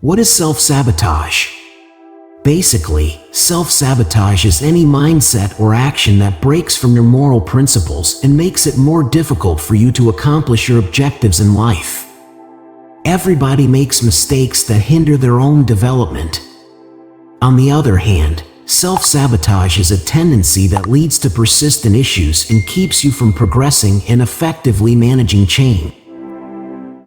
What is self-sabotage? Basically, self-sabotage is any mindset or action that breaks from your moral principles and makes it more difficult for you to accomplish your objectives in life. Everybody makes mistakes that hinder their own development. On the other hand, self-sabotage is a tendency that leads to persistent issues and keeps you from progressing and effectively managing change.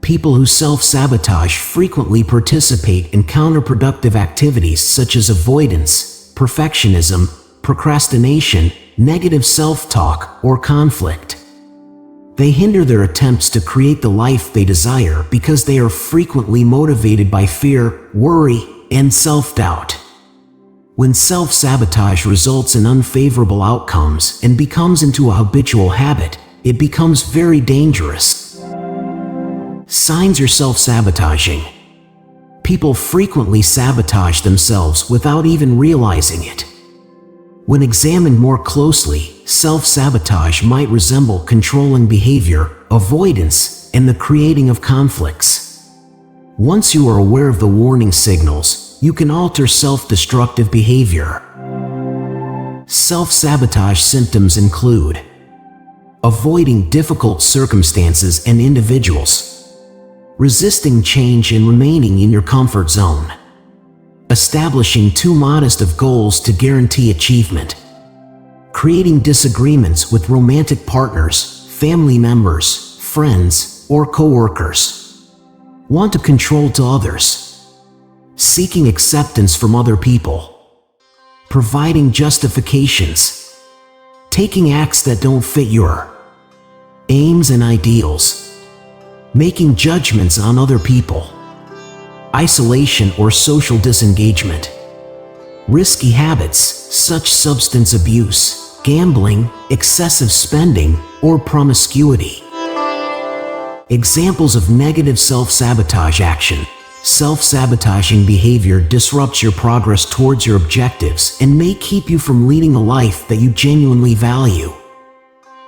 People who self-sabotage frequently participate in counterproductive activities such as avoidance, perfectionism, procrastination, negative self-talk, or conflict. They hinder their attempts to create the life they desire because they are frequently motivated by fear, worry, and self-doubt. When self-sabotage results in unfavorable outcomes and becomes into a habitual habit, it becomes very dangerous. Signs you're self-sabotaging. People frequently sabotage themselves without even realizing it. When examined more closely, self-sabotage might resemble controlling behavior, avoidance, and the creating of conflicts. Once you are aware of the warning signals, you can alter self-destructive behavior. Self-sabotage symptoms include avoiding difficult circumstances and individuals, resisting change and remaining in your comfort zone, establishing too modest of goals to guarantee achievement, creating disagreements with romantic partners, family members, friends, or coworkers, want to control to others, seeking acceptance from other people, providing justifications, taking acts that don't fit your aims and ideals, making judgments on other people, isolation or social disengagement, risky habits such substance abuse, gambling, excessive spending, or promiscuity. Examples of negative self-sabotage action. Self-sabotaging behavior disrupts your progress towards your objectives and may keep you from leading a life that you genuinely value.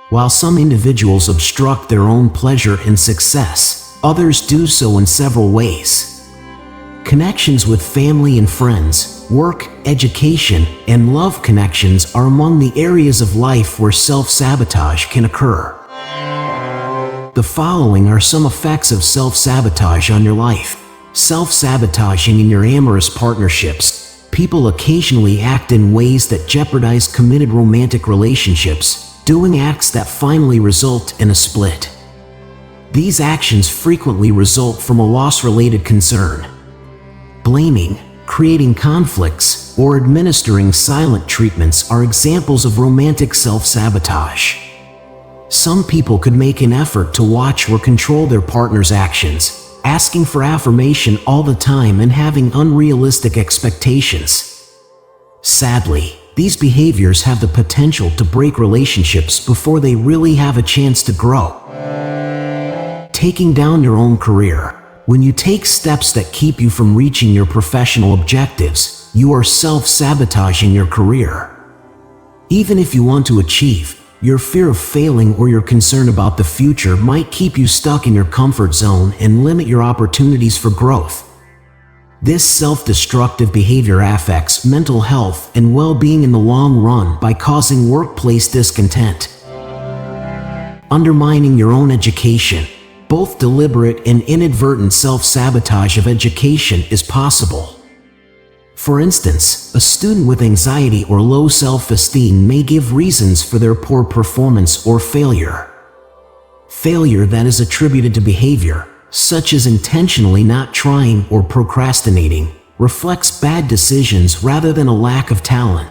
While some individuals obstruct their own pleasure and success, others do so in several ways. Connections with family and friends, work, education, and love connections are among the areas of life where self-sabotage can occur. The following are some effects of self-sabotage on your life. Self-sabotaging in your amorous partnerships. People occasionally act in ways that jeopardize committed romantic relationships, doing acts that finally result in a split. These actions frequently result from a loss-related concern. Blaming, creating conflicts, or administering silent treatments are examples of romantic self-sabotage. Some people could make an effort to watch or control their partner's actions, asking for affirmation all the time and having unrealistic expectations. Sadly, these behaviors have the potential to break relationships before they really have a chance to grow. Taking down your own career. When you take steps that keep you from reaching your professional objectives, you are self-sabotaging your career. Even if you want to achieve, your fear of failing or your concern about the future might keep you stuck in your comfort zone and limit your opportunities for growth. This self-destructive behavior affects mental health and well-being in the long run by causing workplace discontent. Undermining your own education. Both deliberate and inadvertent self-sabotage of education is possible. For instance, a student with anxiety or low self-esteem may give reasons for their poor performance or failure. Failure that is attributed to behavior, such as intentionally not trying or procrastinating, reflects bad decisions rather than a lack of talent.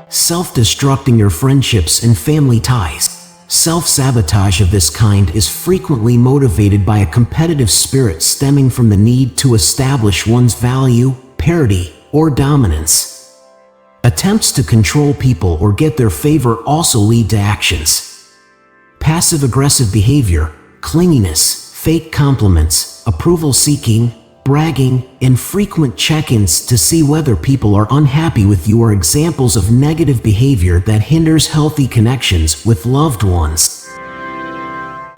Self-destructing your friendships and family ties. Self-sabotage of this kind is frequently motivated by a competitive spirit stemming from the need to establish one's value, parity, or dominance. Attempts to control people or get their favor also lead to actions. Passive-aggressive behavior, clinginess, fake compliments, approval-seeking, bragging, and frequent check-ins to see whether people are unhappy with you are examples of negative behavior that hinders healthy connections with loved ones.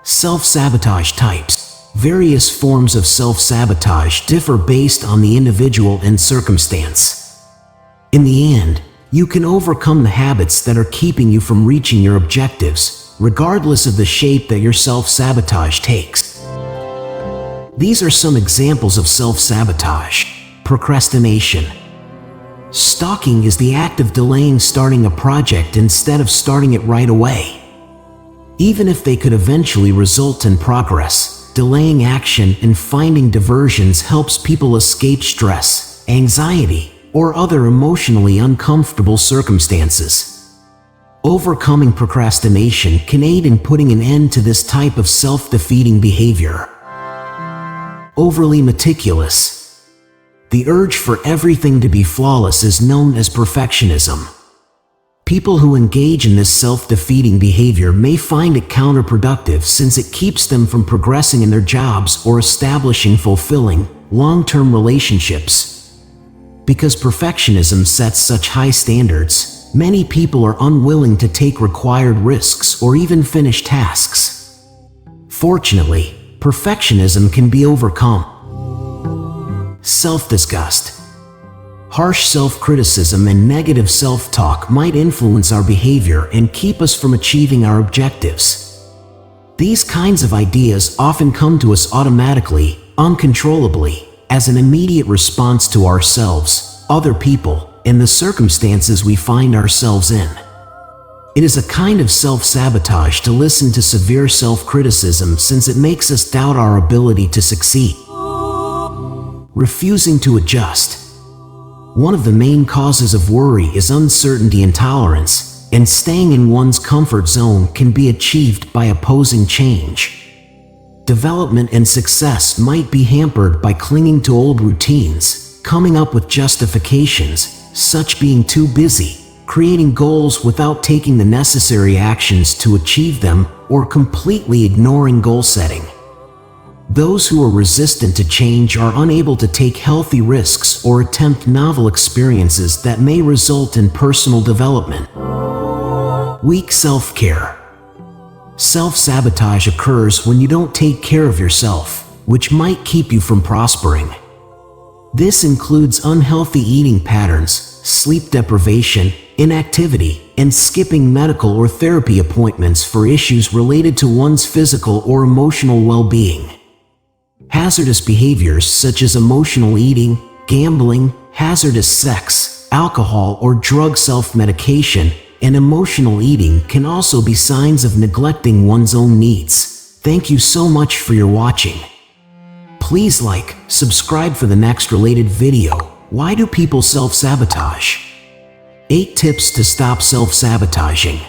Self-sabotage types. Various forms of self-sabotage differ based on the individual and circumstance. In the end, you can overcome the habits that are keeping you from reaching your objectives, regardless of the shape that your self-sabotage takes. These are some examples of self-sabotage. Procrastination. Stalking is the act of delaying starting a project instead of starting it right away. Even if they could eventually result in progress, delaying action and finding diversions helps people escape stress, anxiety, or other emotionally uncomfortable circumstances. Overcoming procrastination can aid in putting an end to this type of self-defeating behavior. Overly meticulous. The urge for everything to be flawless is known as perfectionism. People who engage in this self-defeating behavior may find it counterproductive since it keeps them from progressing in their jobs or establishing fulfilling, long-term relationships. Because perfectionism sets such high standards, many people are unwilling to take required risks or even finish tasks. Fortunately, perfectionism can be overcome. Self-disgust. Harsh self-criticism and negative self-talk might influence our behavior and keep us from achieving our objectives. These kinds of ideas often come to us automatically, uncontrollably, as an immediate response to ourselves, other people, and the circumstances we find ourselves in. It is a kind of self-sabotage to listen to severe self-criticism since it makes us doubt our ability to succeed. Refusing to adjust. One of the main causes of worry is uncertainty and tolerance, and staying in one's comfort zone can be achieved by opposing change. Development and success might be hampered by clinging to old routines, coming up with justifications, such being too busy, creating goals without taking the necessary actions to achieve them, or completely ignoring goal setting. Those who are resistant to change are unable to take healthy risks or attempt novel experiences that may result in personal development. Weak self-care. Self-sabotage occurs when you don't take care of yourself, which might keep you from prospering. This includes unhealthy eating patterns, sleep deprivation, inactivity, and skipping medical or therapy appointments for issues related to one's physical or emotional well-being. Hazardous behaviors such as emotional eating, gambling, hazardous sex, alcohol or drug self-medication, and emotional eating can also be signs of neglecting one's own needs. Thank you so much for your watching. Please like, subscribe for the next related video. Why do people self-sabotage? 8 tips to stop self-sabotaging.